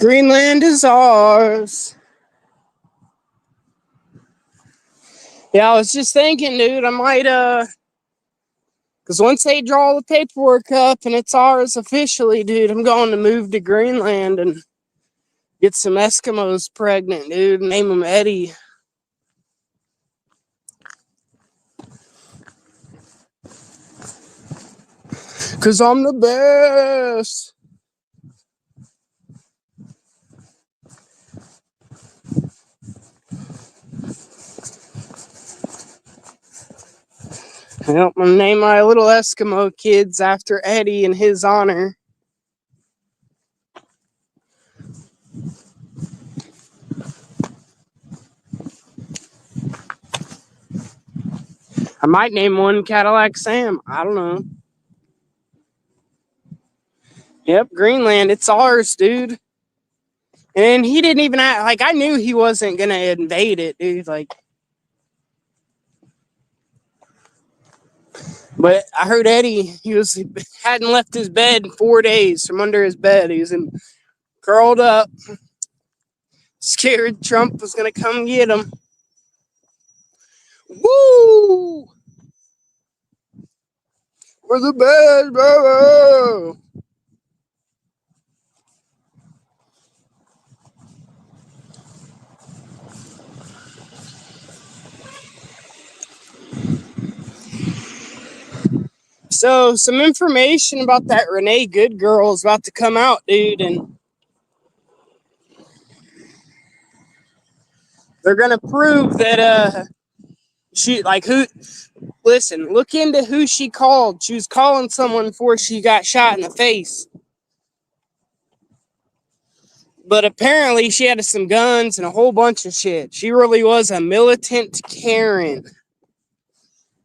Greenland is ours. Yeah, I was just thinking, dude, I might, because once they draw the paperwork up and it's ours officially, dude, I'm going to move to Greenland and get some Eskimos pregnant, dude, and name them Eddie. Because I'm the best. Yep, I'm going to name my little Eskimo kids after Eddie in his honor. I might name one Cadillac Sam. I don't know. Yep, Greenland, it's ours, dude. And he didn't even act, like, I knew he wasn't going to invade it, dude. Like, but I heard Eddie, he hadn't left his bed in 4 days from under his bed. He was curled up, scared Trump was going to come get him. Woo! We're the best, bro! So, some information about that Renee Good girl is about to come out, dude, and they're going to prove that, listen, look into who she called. She was calling someone before she got shot in the face. But apparently she had some guns and a whole bunch of shit. She really was a militant Karen.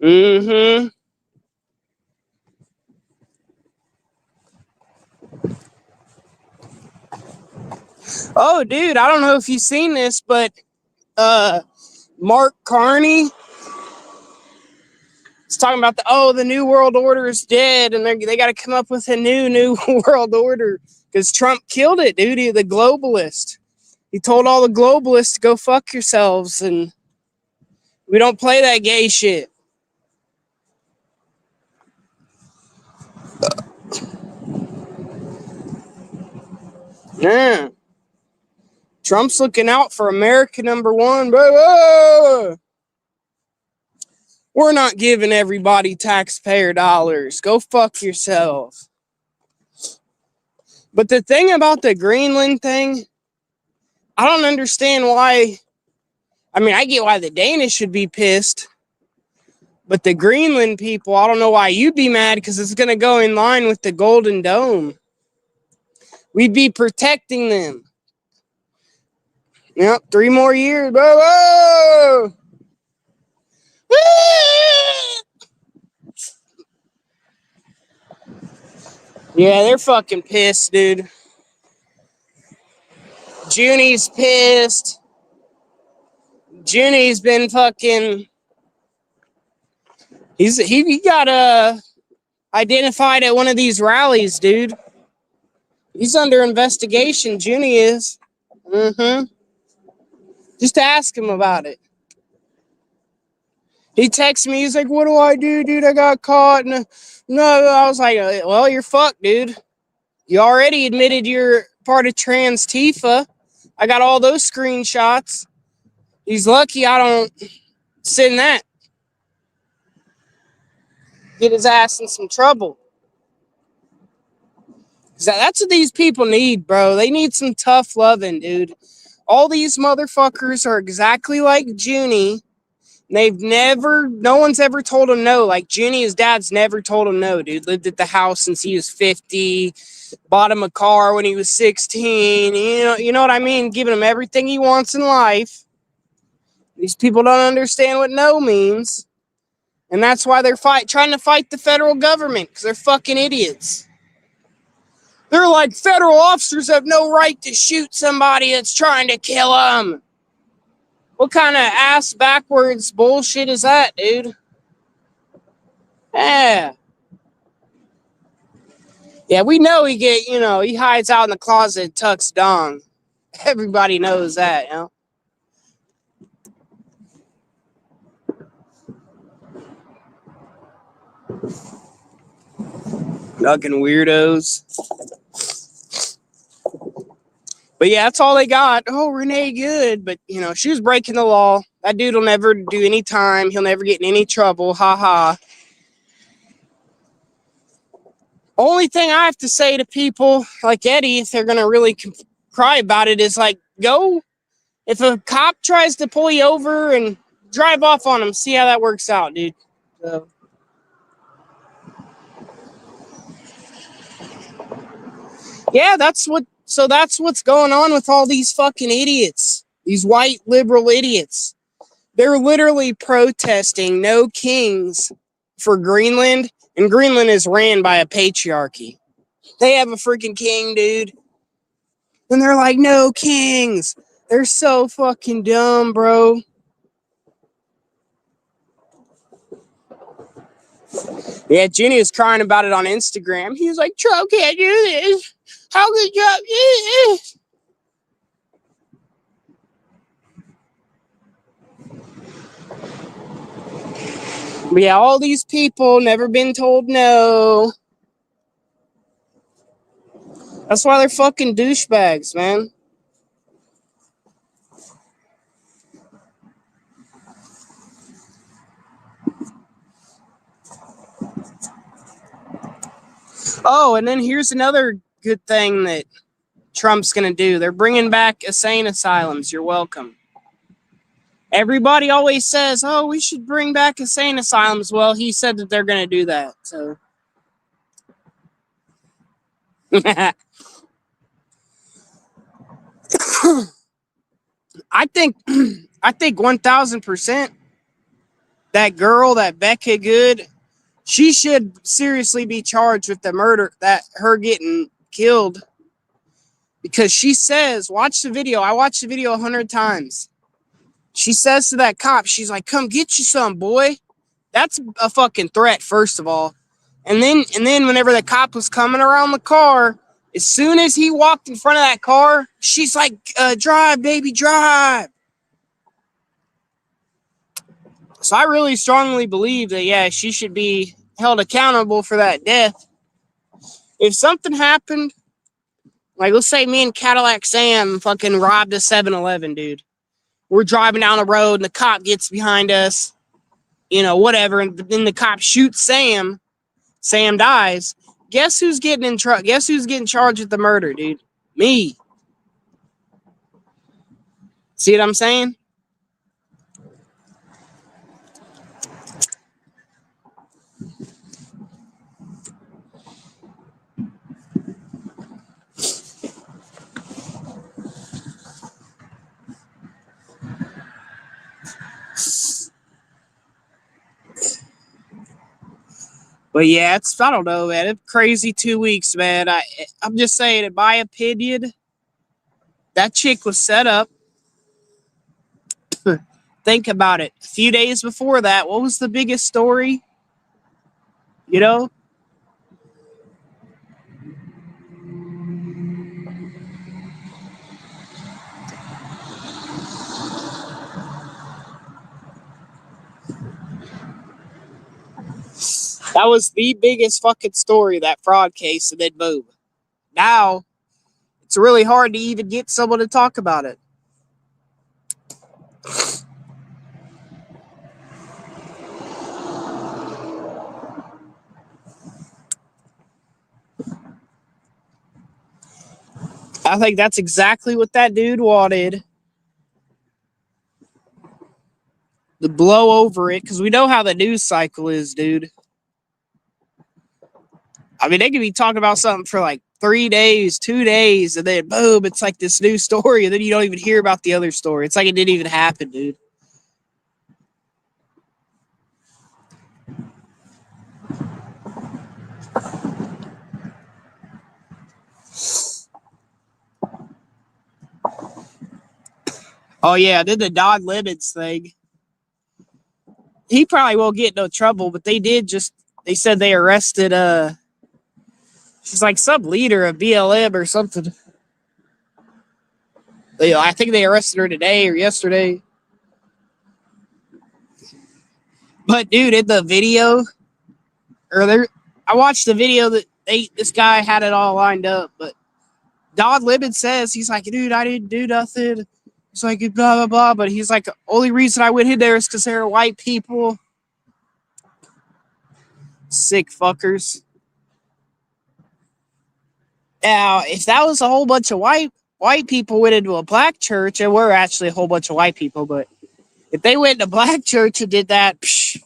Mm-hmm. Oh, dude, I don't know if you've seen this, but Mark Carney is talking about the New World Order is dead, and they got to come up with a new world order because Trump killed it, dude. The globalist. He told all the globalists to go fuck yourselves, and we don't play that gay shit. Yeah. Trump's looking out for America number one, baby. We're not giving everybody taxpayer dollars. Go fuck yourself. But the thing about the Greenland thing, I don't understand why. I mean, I get why the Danish should be pissed. But the Greenland people, I don't know why you'd be mad because it's going to go in line with the Golden Dome. We'd be protecting them. Yep, 3 more years. Whoa! Yeah, they're fucking pissed, dude. Junie's pissed. Junie's been fucking. He got identified at one of these rallies, dude. He's under investigation. Junie is. Mm-hmm. Just ask him about it. He texted me. He's like, "What do I do, dude? I got caught." And no, I was like, "Well, you're fucked, dude. You already admitted you're part of Trans Tifa. I got all those screenshots. He's lucky I don't send that. Get his ass in some trouble. That's what these people need, bro. They need some tough loving, dude. All these motherfuckers are exactly like Junie. No one's ever told him no. Like Junie, his dad's never told him no, dude. Lived at the house since he was 50. Bought him a car when he was 16. You know what I mean? Giving him everything he wants in life. These people don't understand what no means. And that's why they're trying to fight the federal government, because they're fucking idiots. They're like, federal officers have no right to shoot somebody that's trying to kill them. What kind of ass backwards bullshit is that, dude? Yeah. Yeah, we know he hides out in the closet, tucks dong. Everybody knows that, Fucking weirdos. But yeah, that's all they got. Oh, Renee Good. But, she was breaking the law. That dude will never do any time. He'll never get in any trouble. Ha ha. Only thing I have to say to people like Eddie, if they're going to really cry about it, is like, go. If a cop tries to pull you over and drive off on him, see how that works out, dude. So. Yeah, that's what's going on with all these fucking idiots. These white liberal idiots. They're literally protesting no kings for Greenland, and Greenland is ran by a patriarchy. They have a freaking king, dude. And they're like, no kings. They're so fucking dumb, bro. Yeah, Jenny was crying about it on Instagram. He was like, Trump can't do this. How could Trump do this? But yeah, all these people never been told no. That's why they're fucking douchebags, man. Oh, and then here's another good thing that Trump's going to do. They're bringing back insane asylums. You're welcome. Everybody always says, oh, we should bring back insane asylums. Well, he said that they're going to do that. So. I think 1000% that girl, that Becca Good, she should seriously be charged with the murder, that her getting killed. Because she says, watch the video. I watched the video 100 times. She says to that cop, she's like, come get you some, boy. That's a fucking threat, first of all. And then whenever the cop was coming around the car, as soon as he walked in front of that car, she's like, drive, baby, drive. So I really strongly believe that, yeah, she should be held accountable for that death. If something happened, like let's say me and Cadillac Sam fucking robbed a 7-Eleven, dude. We're driving down the road and the cop gets behind us, whatever, and then the cop shoots Sam. Sam dies. Guess who's getting in trouble? Guess who's getting charged with the murder, dude? Me. See what I'm saying? But yeah, I don't know, man. It's crazy 2 weeks, man. I'm just saying, in my opinion, that chick was set up. Think about it. A few days before that, what was the biggest story? That was the biggest fucking story, that fraud case, and then boom. Now, it's really hard to even get someone to talk about it. I think that's exactly what that dude wanted. To blow over it, because we know how the news cycle is, dude. I mean, they could be talking about something for like 3 days, 2 days, and then boom, it's like this new story, and then you don't even hear about the other story. It's like it didn't even happen, dude. Oh yeah, then the Don Lemons thing. He probably won't get no trouble, but they said they arrested She's like some leader of BLM or something. I think they arrested her today or yesterday. But dude, in the video, I watched the video that this guy had it all lined up. But Don Lemon says he's like, dude, I didn't do nothing. He's like blah blah blah. But he's like, the only reason I went in there is because they were white people. Sick fuckers. Now, if that was a whole bunch of white people went into a black church, and we're actually a whole bunch of white people, but if they went to black church and did that, psh,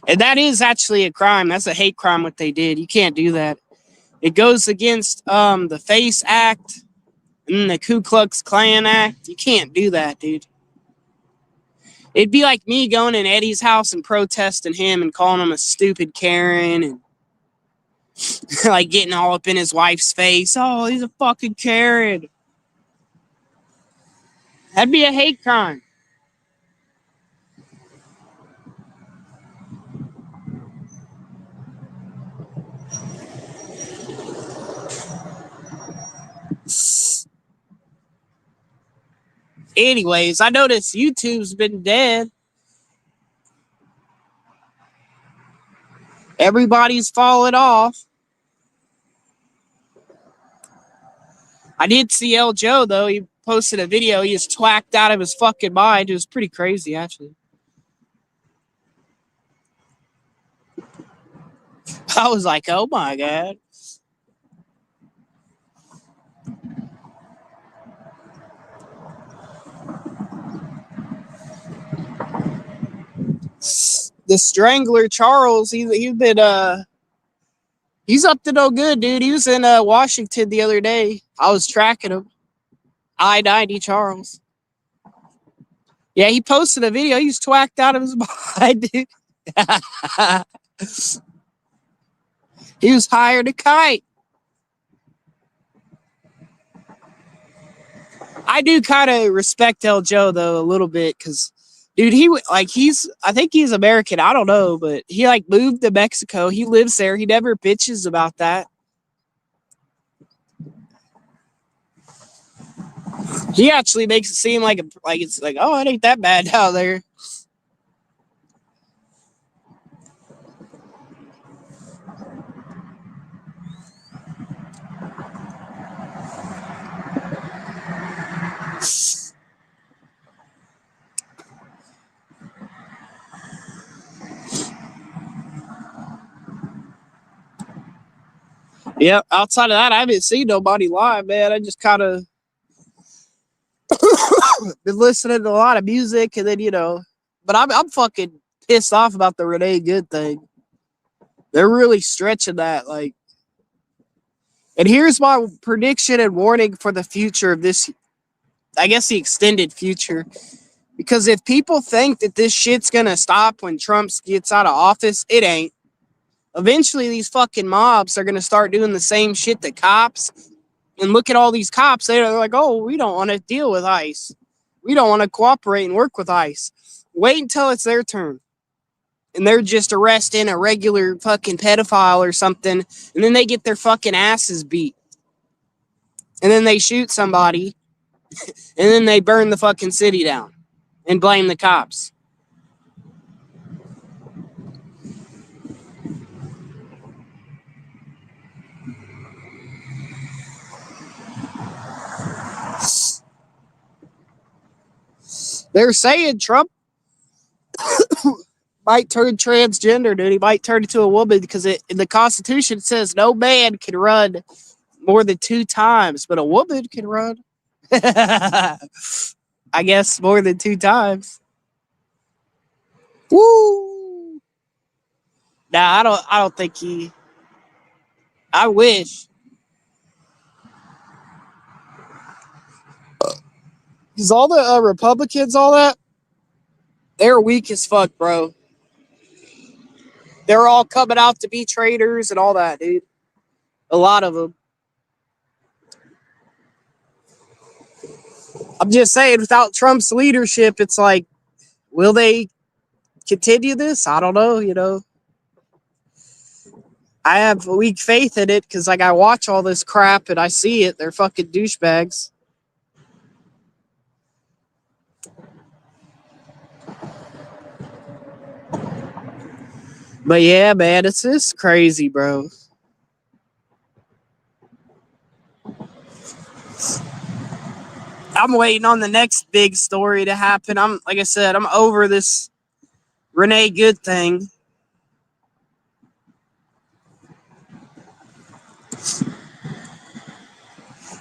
and that is actually a crime. That's a hate crime what they did. You can't do that. It goes against the FACE Act and the Ku Klux Klan Act. You can't do that, dude. It'd be like me going in Eddie's house and protesting him and calling him a stupid Karen and like getting all up in his wife's face. Oh, he's a fucking Karen. That'd be a hate crime. Anyways, I noticed YouTube's been dead. Everybody's falling off. I did see El Joe, though. He posted a video. He was twacked out of his fucking mind. It was pretty crazy, actually. I was like, oh my God. The Strangler Charles, he's been he's up to no good, dude. He was in Washington the other day. I was tracking him. I-90 Charles. Yeah, he posted a video. He's twacked out of his mind, dude. He was higher than a kite. I do kind of respect El Joe, though, a little bit, because dude, I think he's American. I don't know, but he like moved to Mexico. He lives there. He never bitches about that. He actually makes it seem like it's like, oh, it ain't that bad down there. Yeah, outside of that, I haven't seen nobody live, man. I just kind of been listening to a lot of music, and then but I'm fucking pissed off about the Renee Good thing. They're really stretching that, like. And here's my prediction and warning for the future of this. I guess the extended future. Because if people think that this shit's gonna stop when Trump gets out of office, it ain't. Eventually, these fucking mobs are gonna start doing the same shit that cops. And look at all these cops. They're like, oh, we don't want to deal with ICE. We don't want to cooperate and work with ICE. Wait until it's their turn. And they're just arresting a regular fucking pedophile or something. And then they get their fucking asses beat. And then they shoot somebody. And then they burn the fucking city down. And blame the cops. They're saying Trump might turn transgender, dude. He might turn into a woman because in the Constitution it says no man can run more than 2 times, but a woman can run. I guess more than 2 times. Woo! Nah, I don't think he. I wish. Because all the Republicans, all that, they're weak as fuck, bro. They're all coming out to be traitors and all that, dude. A lot of them. I'm just saying, without Trump's leadership, it's like, will they continue this? I don't know, I have weak faith in it because, like, I watch all this crap and I see it. They're fucking douchebags. But yeah, man, it's just crazy, bro. I'm waiting on the next big story to happen. Like I said, I'm over this Renee Good thing.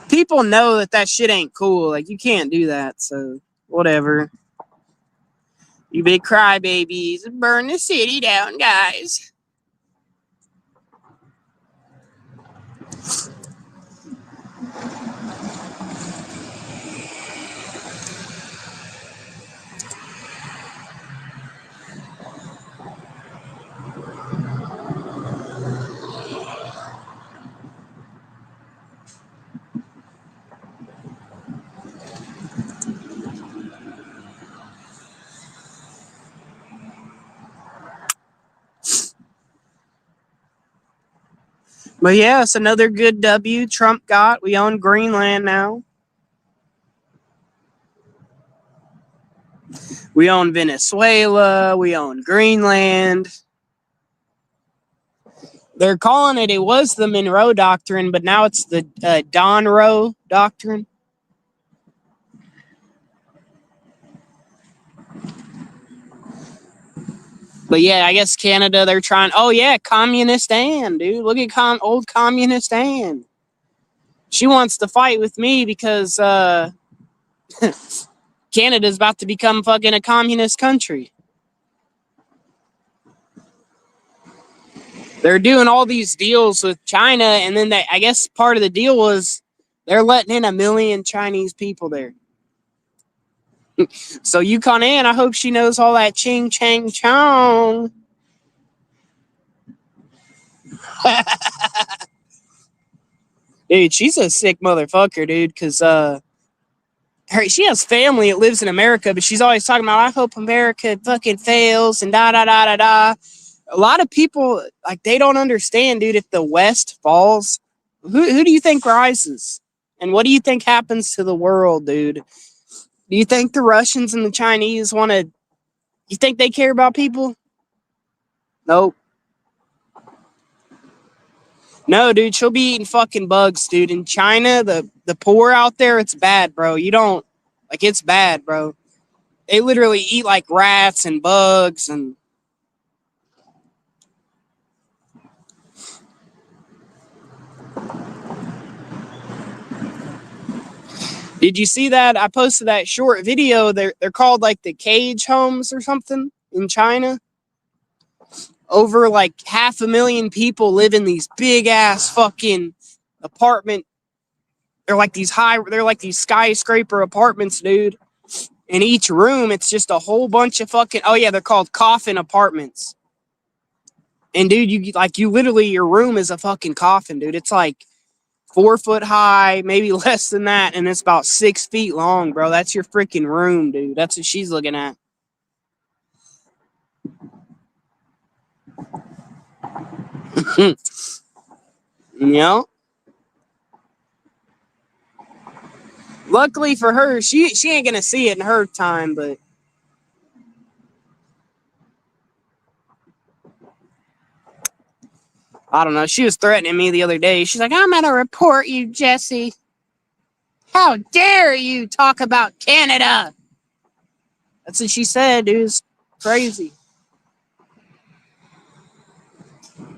People know that shit ain't cool. Like, you can't do that. So whatever. You big crybabies, burn the city down, guys. But yeah, it's another good W Trump got. We own Greenland now. We own Venezuela. We own Greenland. They're calling it was the Monroe Doctrine, but now it's the Donroe Doctrine. But yeah, I guess Canada, they're trying. Oh yeah, Communist Anne, dude. Look at old Communist Anne. She wants to fight with me because Canada's about to become fucking a communist country. They're doing all these deals with China, and then I guess part of the deal was they're letting in 1 million Chinese people there. So Yukon Ann, I hope she knows all that ching chang chong. Dude, she's a sick motherfucker, dude, because she has family that lives in America, but she's always talking about, I hope America fucking fails and da da da da da. A lot of people, like, they don't understand, dude, if the West falls, who do you think rises? And what do you think happens to the world, dude? Do you think the Russians and the Chinese want to, you think they care about people? Nope. No, dude, she'll be eating fucking bugs, dude. In China, the poor out there, it's bad, bro. You don't, like, it's bad, bro. They literally eat like rats and bugs and did you see that? I posted that short video. They're called like the cage homes or something in China. Over like 500,000 people live in these big ass fucking apartment. They're like these skyscraper apartments, dude. In each room, it's just a whole bunch of fucking, oh yeah, they're called coffin apartments. And dude, you literally, your room is a fucking coffin, dude. It's like 4 foot high, maybe less than that, and it's about 6 feet long, bro. That's your freaking room, dude. That's what she's looking at. Yeah. Luckily for her, she ain't gonna see it in her time, but I don't know. She was threatening me the other day. She's like, I'm gonna report you, Jesse. How dare you talk about Canada? That's what she said, dude. It's crazy.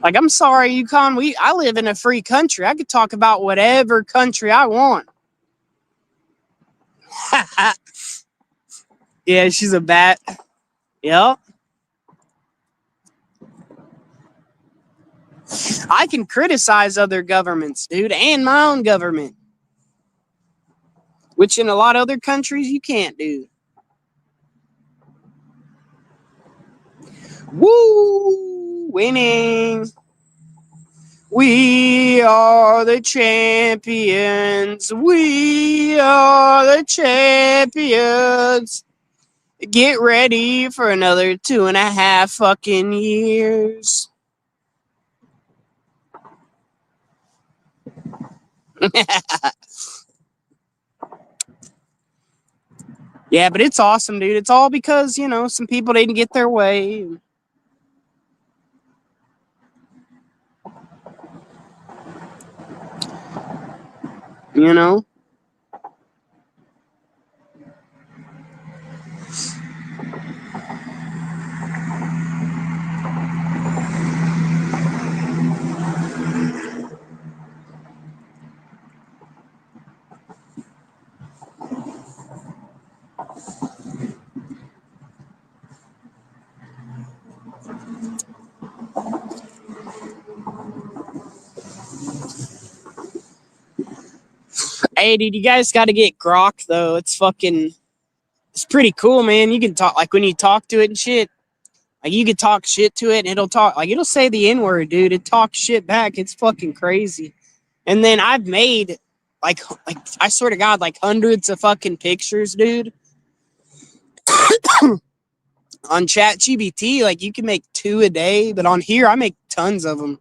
Like, I'm sorry, Yukon. I live in a free country. I could talk about whatever country I want. Yeah, she's a bat. Yep. I can criticize other governments, dude, and my own government. Which in a lot of other countries you can't do. Woo! Winning. We are the champions. We are the champions. Get ready for another 2.5 fucking years. Yeah, but it's awesome, dude. It's all because, some people didn't get their way. You know? Hey, dude, you guys got to get Grok, though. It's pretty cool, man. You can talk, like, when you talk to it and shit, like, you can talk shit to it and it'll say the N word, dude. It talks shit back. It's fucking crazy. And then I've made, like, I swear to God, like, hundreds of fucking pictures, dude, on ChatGPT. Like, you can make 2 a day, but on here, I make tons of them.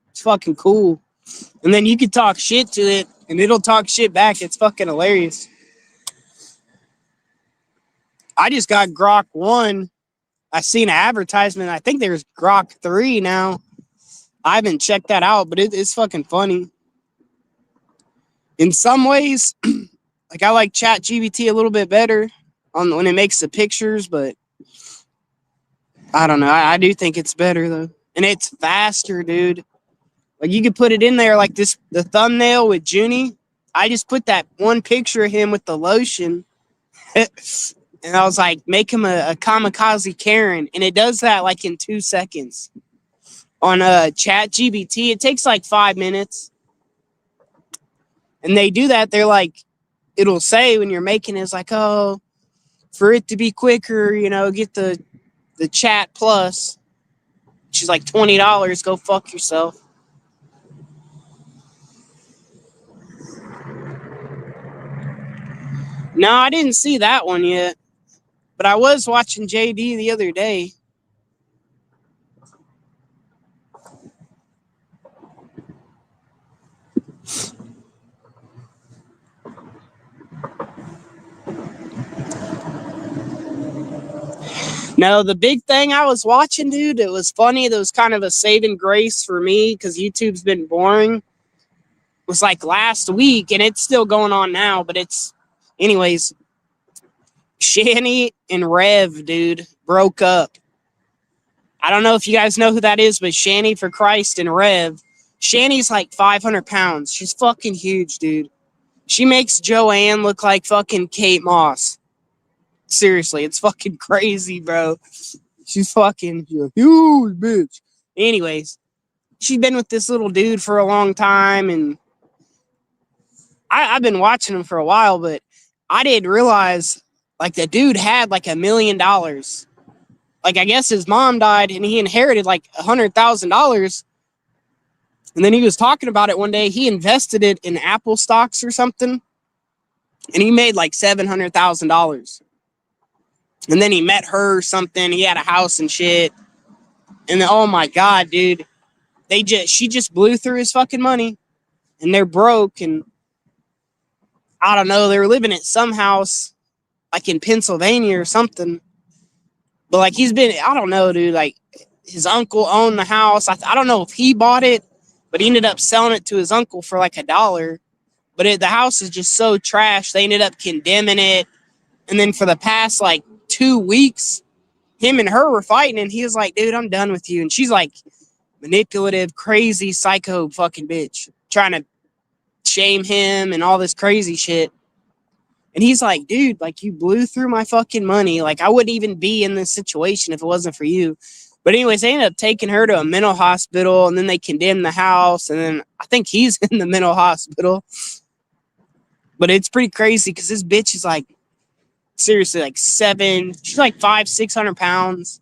It's fucking cool. And then you can talk shit to it and it'll talk shit back. It's fucking hilarious. I just got Grok 1. I seen an advertisement. I think there's Grok 3 now. I haven't checked that out, but it's fucking funny. In some ways, like, I like ChatGPT a little bit better on when it makes the pictures, but I don't know. I do think it's better though. And it's faster, dude. Like, you could put it in there like this, the thumbnail with Junie. I just put that one picture of him with the lotion. And I was like, make him a kamikaze Karen. And it does that like in 2 seconds. On ChatGPT, it takes like 5 minutes. And they do that. They're like, it'll say when you're making it, it's like, oh, for it to be quicker, get the chat plus, which is like $20. Go fuck yourself. No, I didn't see that one yet. But I was watching JD the other day. No, the big thing I was watching, dude, it was funny. It was kind of a saving grace for me because YouTube's been boring. It was like last week, and it's still going on now, but anyways, Shani and Rev, dude, broke up. I don't know if you guys know who that is, but Shani for Christ and Rev. Shani's like 500 pounds. She's fucking huge, dude. She makes Joanne look like fucking Kate Moss. Seriously, it's fucking crazy, bro. She's fucking huge, bitch. Anyways, she's been with this little dude for a long time, and I've been watching him for a while, but I didn't realize, like, the dude had like $1 million. Like, I guess his mom died and he inherited like $100,000. And then he was talking about it one day. He invested it in Apple stocks or something, and he made like $700,000. And then he met her or something. He had a house and shit. And then, oh my God, dude, she just blew through his fucking money, and they're broke. And I don't know, they were living at some house like in Pennsylvania or something. But like, I don't know, dude. Like, his uncle owned the house. I don't know if he bought it, but he ended up selling it to his uncle for like $1. But the house is just so trash. They ended up condemning it. And then for the past like 2 weeks, him and her were fighting, and he was like, dude, I'm done with you. And she's like, manipulative, crazy, psycho fucking bitch, trying to shame him and all this crazy shit. And he's like, dude, like, you blew through my fucking money. Like, I wouldn't even be in this situation if it wasn't for you. But anyways, they ended up taking her to a mental hospital, and then they condemned the house. And then I think he's in the mental hospital. But it's pretty crazy because this bitch is like, seriously, like she's like 500-600 pounds.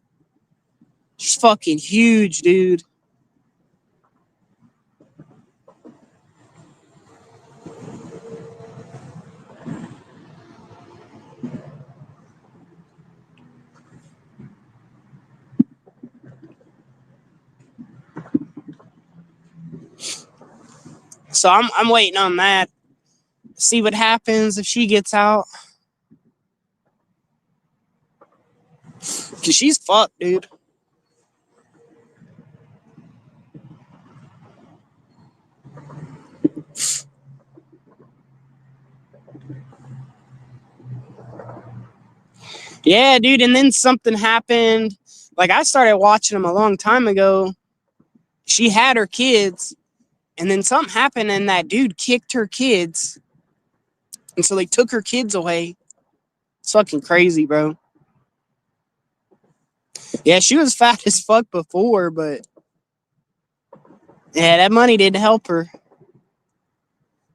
She's fucking huge, dude. So I'm waiting on that. See what happens if she gets out. Cause she's fucked, dude. Yeah, dude. And then something happened. Like, I started watching them a long time ago. She had her kids, and then something happened, and that dude kicked her kids. And so they took her kids away. It's fucking crazy, bro. Yeah, she was fat as fuck before, but yeah, that money didn't help her.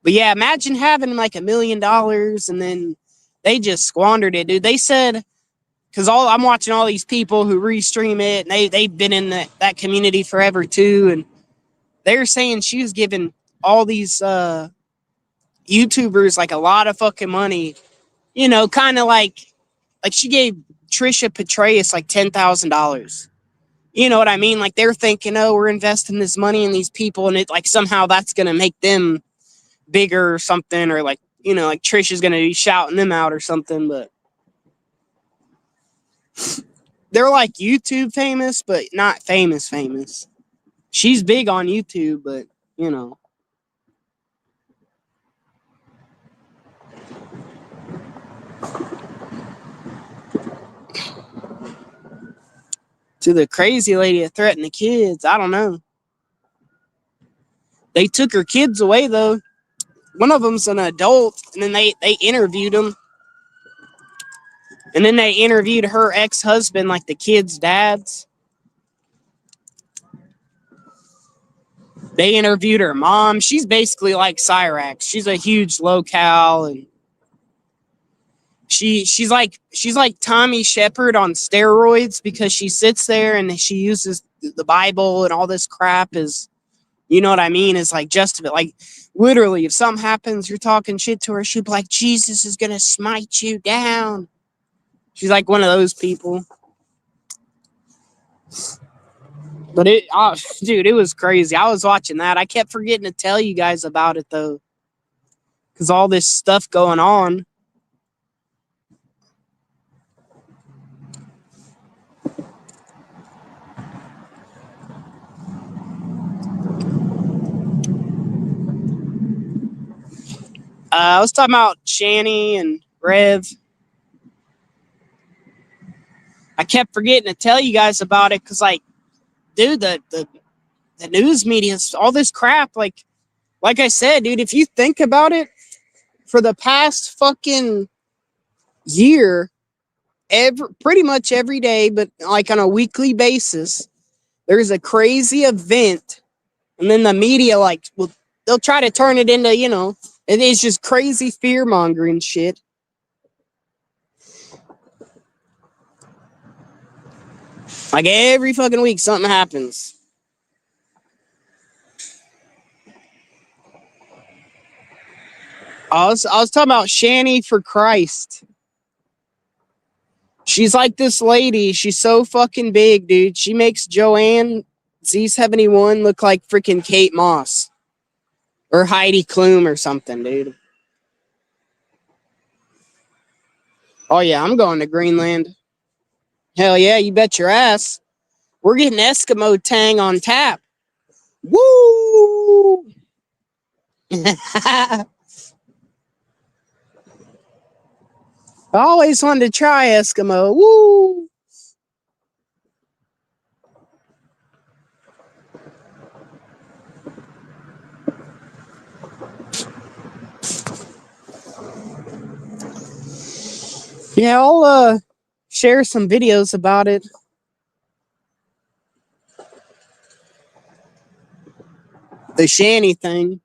But yeah, imagine having like $1 million and then they just squandered it, dude. They said, because I'm watching all these people who restream it, and they've been in that community forever too, and they're saying she was giving all these YouTubers like a lot of fucking money, kind of like she gave Trisha Paytas like $10,000. You know what I mean? Like, they're thinking, oh, we're investing this money in these people, and it like somehow that's gonna make them bigger or something, or like, like Trisha's gonna be shouting them out or something. But they're like YouTube famous, but not famous. She's big on YouTube, but to the crazy lady that threatened the kids, I don't know. They took her kids away though. One of them's an adult, and then they interviewed him, and then they interviewed her ex-husband, like the kids' dads. They interviewed her mom. She's basically like Cyrax. She's a huge locale, and she's like Tommy Shepard on steroids, because she sits there and she uses the Bible and all this crap as, you know what I mean, is like just like literally if something happens, you're talking shit to her, she'd be like, Jesus is gonna smite you down. She's like one of those people. But dude, it was crazy. I was watching that. I kept forgetting to tell you guys about it though, because all this stuff going on. I was talking about Shani and Rev. I kept forgetting to tell you guys about it because, like, dude, the news media, all this crap, like I said, dude, if you think about it, for the past fucking year, pretty much every day, but like on a weekly basis, there's a crazy event, and then the media, like, they'll try to turn it into, it is just crazy fear mongering shit. Like every fucking week, something happens. I was talking about Shani for Christ. She's like this lady. She's so fucking big, dude. She makes Joanne Z71 look like freaking Kate Moss or Heidi Klum or something, dude. Oh yeah, I'm going to Greenland. Hell yeah, you bet your ass. We're getting Eskimo Tang on tap. Woo! I always wanted to try Eskimo. Woo! Yeah, I'll share some videos about it. The Shani thing.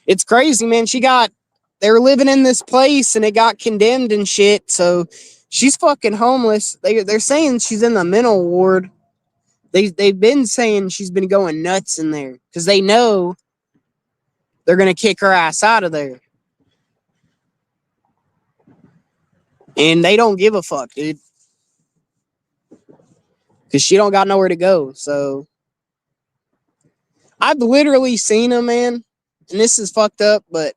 It's crazy, man. They were living in this place and it got condemned and shit. So she's fucking homeless. They're saying she's in the mental ward. They've been saying she's been going nuts in there because they know they're gonna kick her ass out of there. And they don't give a fuck, dude. Because she don't got nowhere to go. So I've literally seen them, man. and this is fucked up, but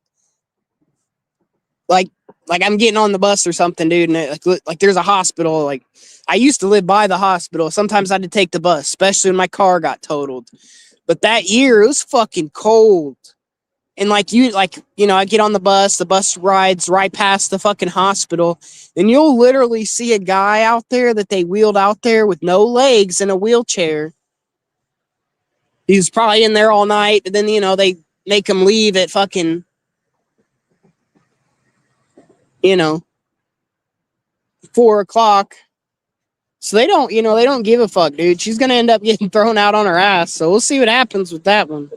like like I'm getting on the bus or something, dude, and like there's a hospital. Like I used to live by the hospital. Sometimes I had to take the bus, especially when my car got totaled. But that year it was fucking cold. And I get on the bus rides right past the fucking hospital, and you'll literally see a guy out there that they wheeled out there with no legs in a wheelchair. He was probably in there all night, but then they make him leave at fucking you know 4 o'clock. So they don't give a fuck, dude. She's gonna end up getting thrown out on her ass. So we'll see what happens with that one.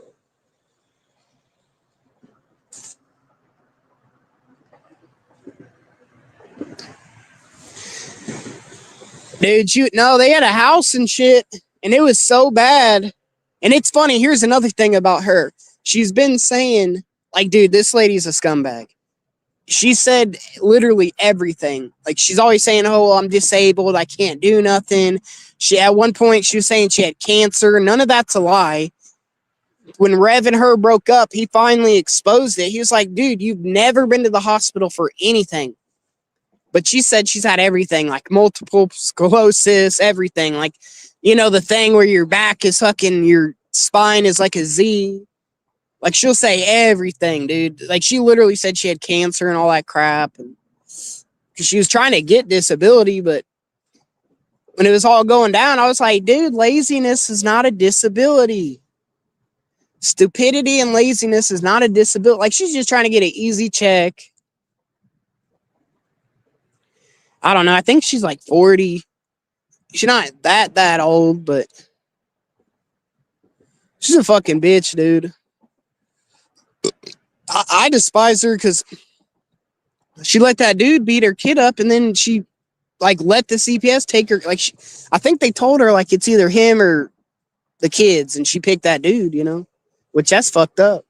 Dude, they had a house and shit, and it was so bad. And it's funny, here's another thing about her. She's been saying, like, dude, this lady's a scumbag. She said literally everything. Like, she's always saying, oh, well, I'm disabled, I can't do nothing. At one point she was saying she had cancer. None of that's a lie. When Rev and her broke up, he finally exposed it. He was like, dude, you've never been to the hospital for anything. But she said she's had everything, like multiple sclerosis, everything. Like, the thing where your back is fucking, your spine is like a Z. Like, she'll say everything, dude. Like, she literally said she had cancer and all that crap. And because she was trying to get disability, but when it was all going down, I was like, dude, laziness is not a disability. Stupidity and laziness is not a disability. Like, she's just trying to get an easy check. I don't know. I think she's like 40. She's not that old, but she's a fucking bitch, dude. I despise her because she let that dude beat her kid up, and then she let the CPS take her. I think they told her it's either him or the kids, and she picked that dude. Which that's fucked up.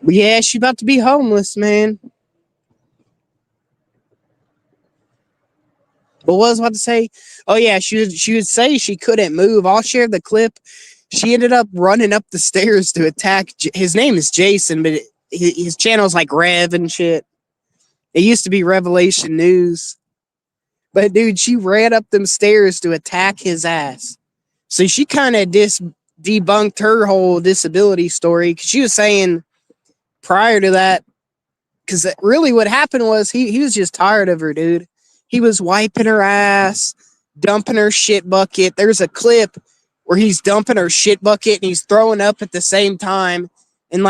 But yeah, she's about to be homeless, man. But what was I about to say? Oh yeah, she would say she couldn't move. I'll share the clip. She ended up running up the stairs to attack. His name is Jason, but his channel's like Rev and shit. It used to be Revelation News. But dude, she ran up them stairs to attack his ass. So she kind of debunked her whole disability story, because she was saying prior to that, because really what happened was he was just tired of her, dude. He was wiping her ass, dumping her shit bucket. There's a clip where he's dumping her shit bucket and he's throwing up at the same time. And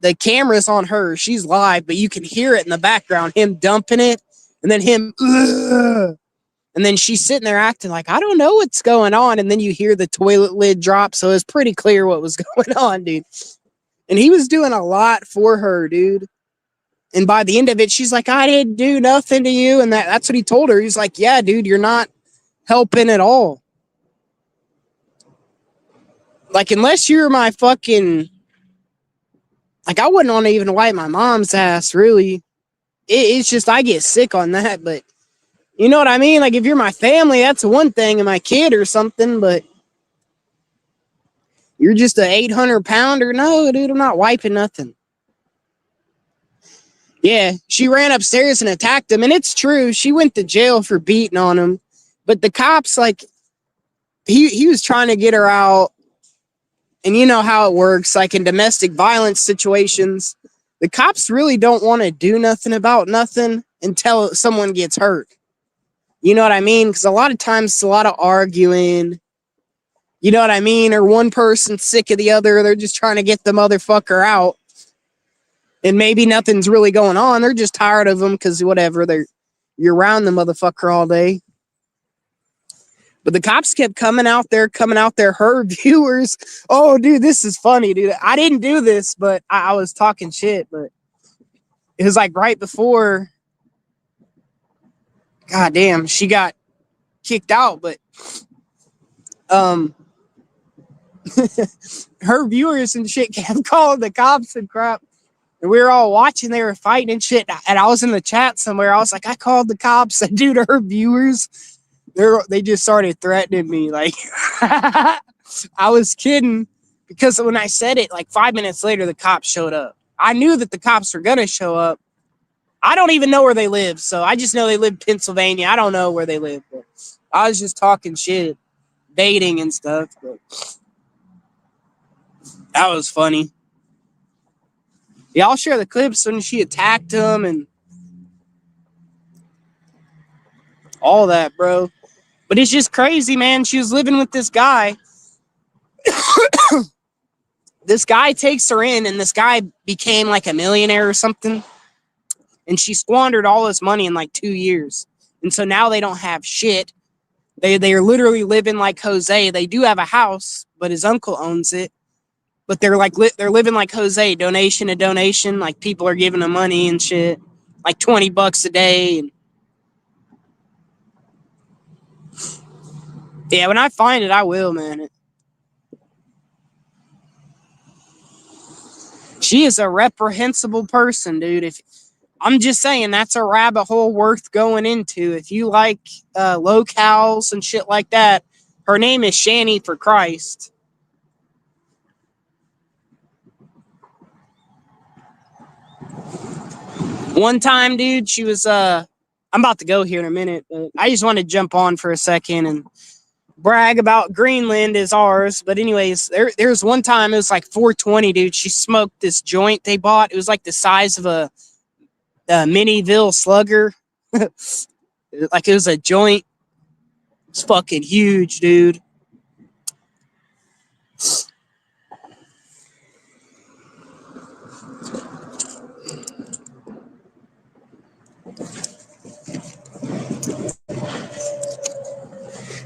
the camera's on her. She's live, but you can hear it in the background, him dumping it, and then him, ugh. And then she's sitting there acting like, I don't know what's going on. And then you hear the toilet lid drop. So it's pretty clear what was going on, dude. And he was doing a lot for her, dude. And by the end of it, she's like, I didn't do nothing to you. And that's what he told her. He's like, yeah, dude, you're not helping at all. Unless you're my fucking... I wouldn't want to even wipe my mom's ass, really. It's just, I get sick on that, but you know what I mean? If you're my family, that's one thing, and my kid or something, but you're just a 800-pounder. No, dude, I'm not wiping nothing. Yeah, she ran upstairs and attacked him, and it's true. She went to jail for beating on him, but the cops, he was trying to get her out, and you know how it works. In domestic violence situations, the cops really don't want to do nothing about nothing until someone gets hurt. You know what I mean? Because a lot of times it's a lot of arguing. You know what I mean? Or one person's sick of the other. They're just trying to get the motherfucker out. And maybe nothing's really going on. They're just tired of them because whatever. You're around the motherfucker all day. But the cops kept coming out there. Her viewers. Oh, dude, this is funny, dude. I didn't do this, but I was talking shit. But it was right before. God damn, she got kicked out. But Her viewers and shit kept calling the cops and crap. And we were all watching, they were fighting and shit. And I was in the chat somewhere. I was like, I called the cops. And dude, her viewers, they just started threatening me. Like, I was kidding because when I said it, like 5 minutes later, the cops showed up. I knew that the cops were going to show up. I don't even know where they live. So I just know they live in Pennsylvania. I don't know where they live. But I was just talking shit, baiting and stuff. But that was funny. Yeah, I'll share the clips when she attacked him and all that, bro. But it's just crazy, man. She was living with this guy. This guy takes her in, and this guy became like a millionaire or something. And she squandered all his money in like 2 years. And so now they don't have shit. They are literally living like Jose. They do have a house, but his uncle owns it. But they're like they're living like Jose, donation to donation. Like people are giving them money and shit, like $20 a day. And yeah, when I find it, I will, man. She is a reprehensible person, dude. If I'm just saying, that's a rabbit hole worth going into. If you like locales and shit like that, her name is Shani for Christ. One time, dude, she was I'm about to go here in a minute, but I just want to jump on for a second and brag about Greenland is ours. But anyways, there's one time it was like 420, dude. She smoked this joint they bought. It was like the size of a Miniville Slugger. Like it was a joint. It's fucking huge, dude.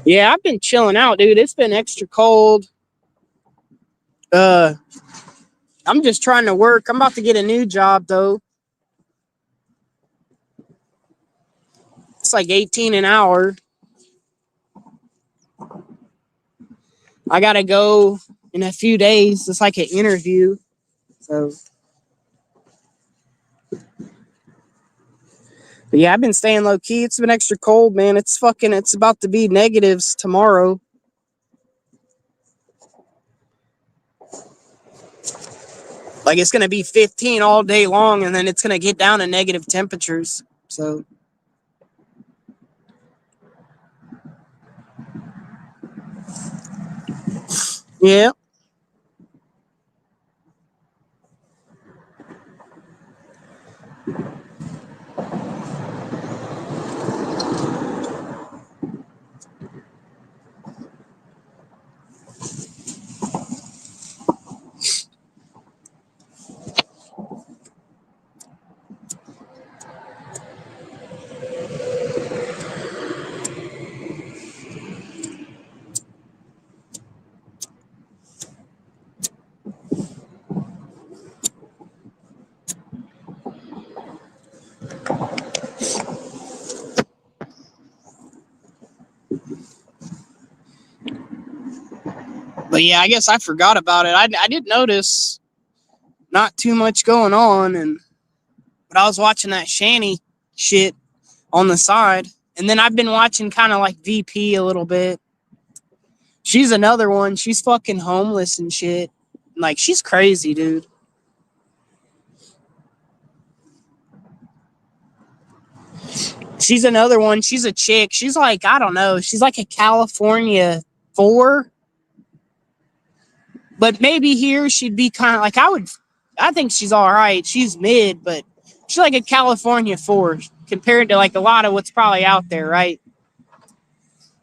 Yeah, I've been chilling out, dude. It's been extra cold. I'm just trying to work. I'm about to get a new job though. It's like 18 an hour. I gotta go in a few days. It's like an interview. So but yeah, I've been staying low key. It's been extra cold, man. It's about to be negatives tomorrow. Like it's gonna be 15 all day long, and then it's gonna get down to negative temperatures. So yeah. But yeah, I guess I forgot about it. I did notice not too much going on, but I was watching that Shani shit on the side, and then I've been watching kind of like VP a little bit. She's another one. She's fucking homeless and shit. Like she's crazy, dude. She's another one. She's a chick. She's like, I don't know. She's like a California 4. But maybe here she'd be kind of like I think she's all right. She's mid, but she's like a California 4 compared to like a lot of what's probably out there, right?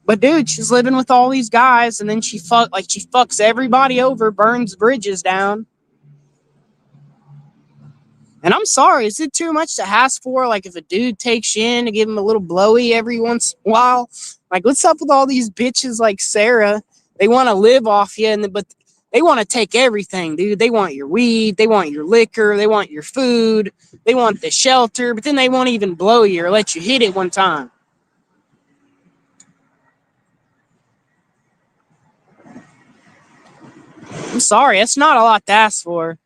But dude, she's living with all these guys, and then she fucks everybody over, burns bridges down. And I'm sorry, is it too much to ask for? Like if a dude takes you in to give him a little blowy every once in a while? Like what's up with all these bitches like Sarah? They want to live off you, but they want to take everything, dude. They want your weed, they want your liquor, they want your food, they want the shelter, but then they won't even blow you or let you hit it one time. I'm sorry, it's not a lot to ask for.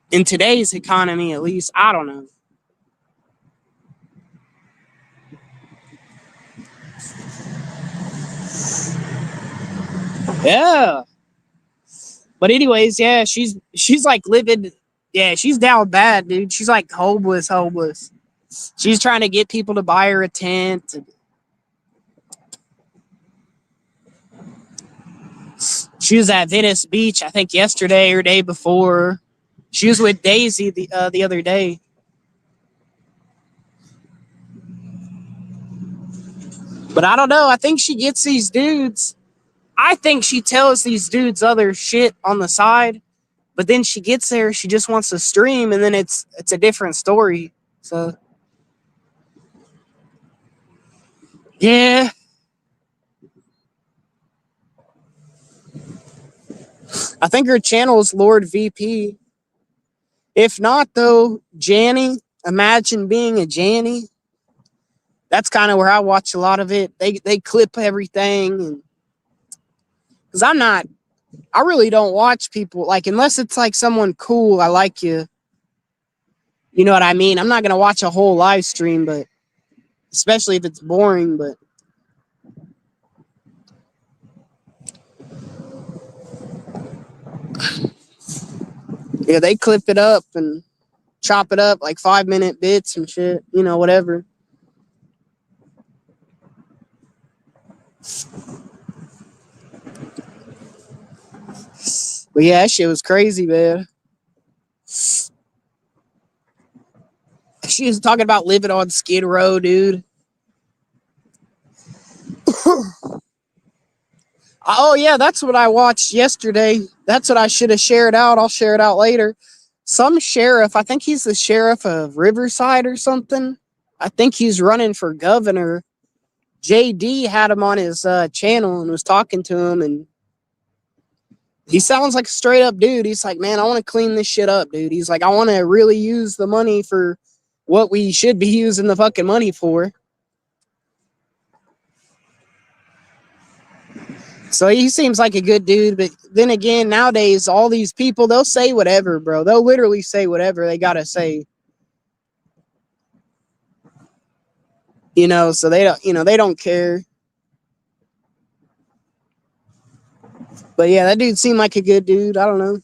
In today's economy, at least. I don't know. Yeah. But anyways, yeah, she's like living. Yeah, she's down bad, dude. She's like homeless. She's trying to get people to buy her a tent. She was at Venice Beach, I think yesterday or day before. She was with Daisy the other day. But I don't know. I think she gets these dudes. I think she tells these dudes other shit on the side, but then she gets there, she just wants to stream, and then it's a different story. So yeah, I think her channel is Lord VP. If not, though, Janny. Imagine being a Janny. That's kind of where I watch a lot of it. They clip everything, because I'm not. I really don't watch people like unless it's like someone cool. I like you. You know what I mean? I'm not gonna watch a whole live stream, but especially if it's boring. But yeah, they clip it up and chop it up like 5-minute bits and shit. You know, whatever. But yeah, that shit was crazy, man. She was talking about living on Skid Row, dude. Oh yeah, that's what I watched yesterday. That's what I should have shared out. I'll share it out later. Some sheriff, I think he's the sheriff of Riverside or something. I think he's running for governor. JD had him on his channel and was talking to him, and he sounds like a straight up dude. He's like, man, I want to clean this shit up, dude. He's like, I want to really use the money for what we should be using the fucking money for. So he seems like a good dude, but then again, nowadays, all these people, they'll say whatever, bro. They'll literally say whatever they gotta say. You know, so they don't, they don't care. But yeah, that dude seemed like a good dude. I don't know.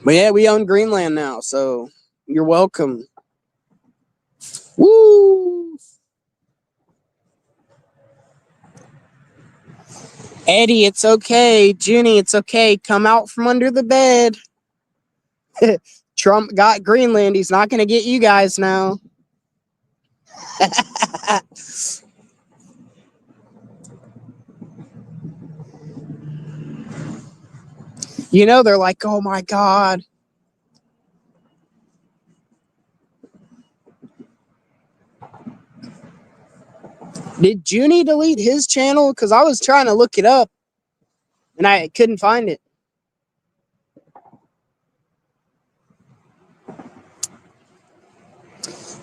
But yeah, we own Greenland now, so you're welcome. Woo! Eddie, it's okay. Junie, it's okay. Come out from under the bed. Trump got Greenland. He's not going to get you guys now. You know, they're like, oh my God. Did Junie delete his channel? Because I was trying to look it up and I couldn't find it.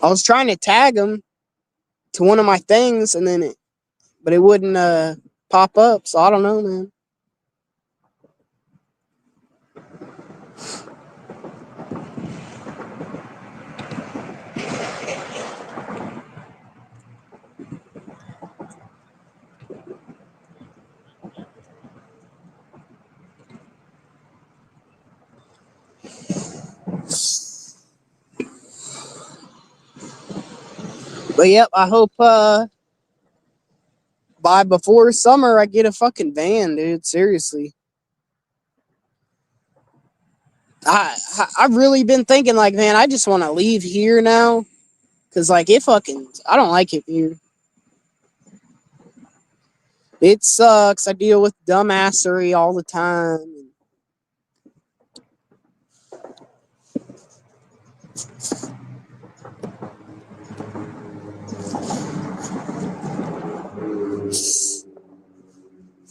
I was trying to tag him to one of my things, and then but it wouldn't pop up. So I don't know, man. But yep, I hope by before summer I get a fucking van, dude. Seriously. I've really been thinking like, man, I just want to leave here now. Cause like I don't like it here. It sucks. I deal with dumbassery all the time.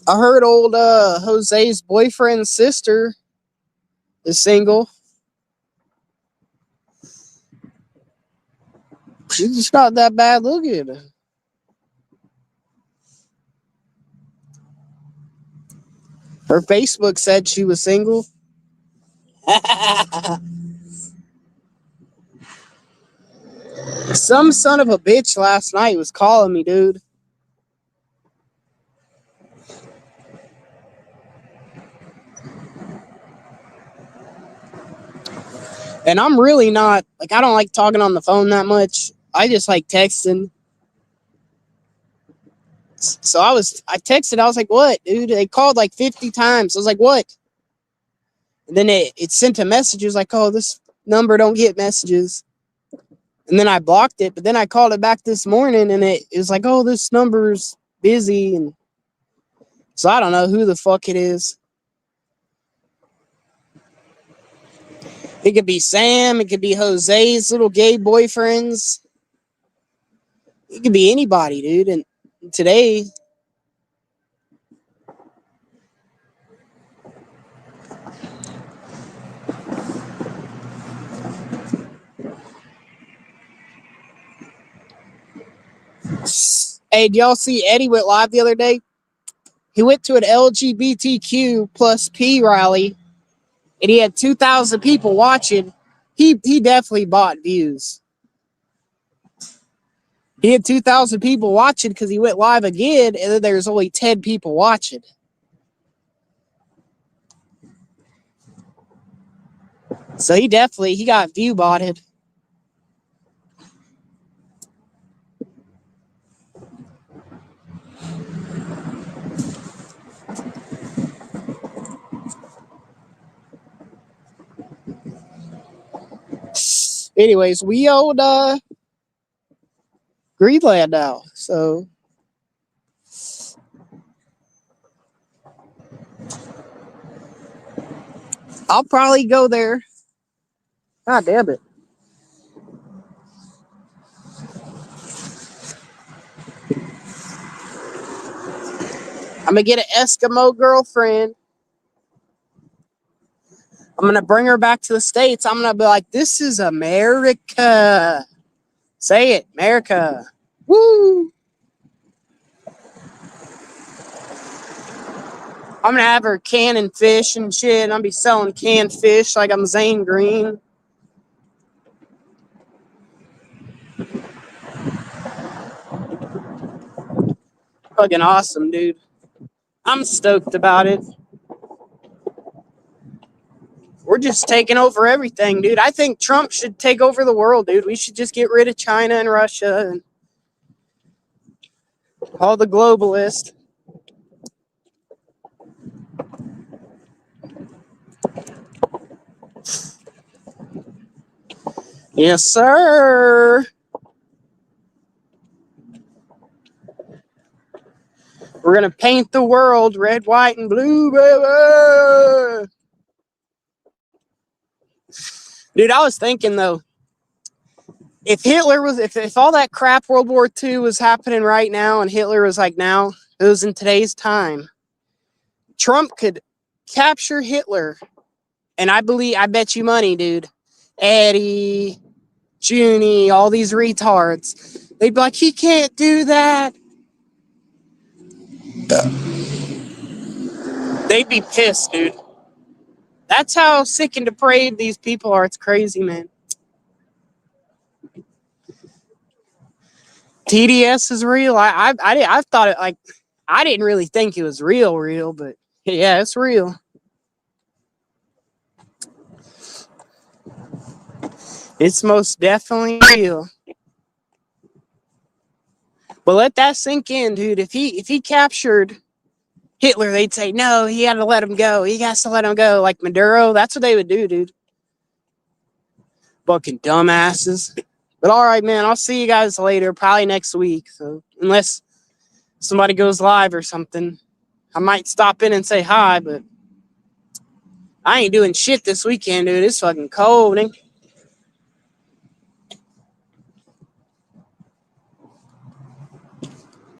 I heard old Jose's boyfriend's sister is single. She's just not that bad looking. Her Facebook said she was single. Some son of a bitch last night was calling me, dude. And I'm really not, like, I don't like talking on the phone that much. I just like texting. So I texted, I was like, what, dude? They called like 50 times. I was like, what? And then it sent a message. It was like, oh, this number don't get messages. And then I blocked it. But then I called it back this morning and it was like, oh, this number's busy. And so I don't know who the fuck it is. It could be Sam. It could be Jose's little gay boyfriends. It could be anybody, dude. And today, hey, did y'all see Eddie went live the other day? He went to an LGBTQ plus P rally and he had 2,000 people watching. He definitely bought views. He had 2,000 people watching because he went live again and then there's only 10 people watching. So he got view botted. Anyways, we own Greenland now, so I'll probably go there. God damn it. I'm gonna get an Eskimo girlfriend. I'm gonna bring her back to the States. I'm gonna be like, this is America. Say it, America. Woo! I'm gonna have her canning fish and shit. I'll be selling canned fish like I'm Zane Green. Fucking awesome, dude. I'm stoked about it. We're just taking over everything, dude. I think Trump should take over the world, dude. We should just get rid of China and Russia and all the globalists. Yes, sir. We're going to paint the world red, white, and blue, baby. Dude, I was thinking, though, if Hitler was, if all that crap World War II was happening right now and Hitler was like now, it was in today's time, Trump could capture Hitler. And I bet you money, dude. Eddie, Junie, all these retards. They'd be like, he can't do that. They'd be pissed, dude. That's how sick and depraved these people are. It's crazy, man. TDS is real. I thought it like I didn't really think it was real, but yeah, it's real. It's most definitely real. But let that sink in, dude. If he captured Hitler, they'd say, no, he had to let him go. He has to let him go. Like Maduro, that's what they would do, dude. Fucking dumbasses. But all right, man, I'll see you guys later, probably next week. So unless somebody goes live or something, I might stop in and say hi, but I ain't doing shit this weekend, dude. It's fucking cold.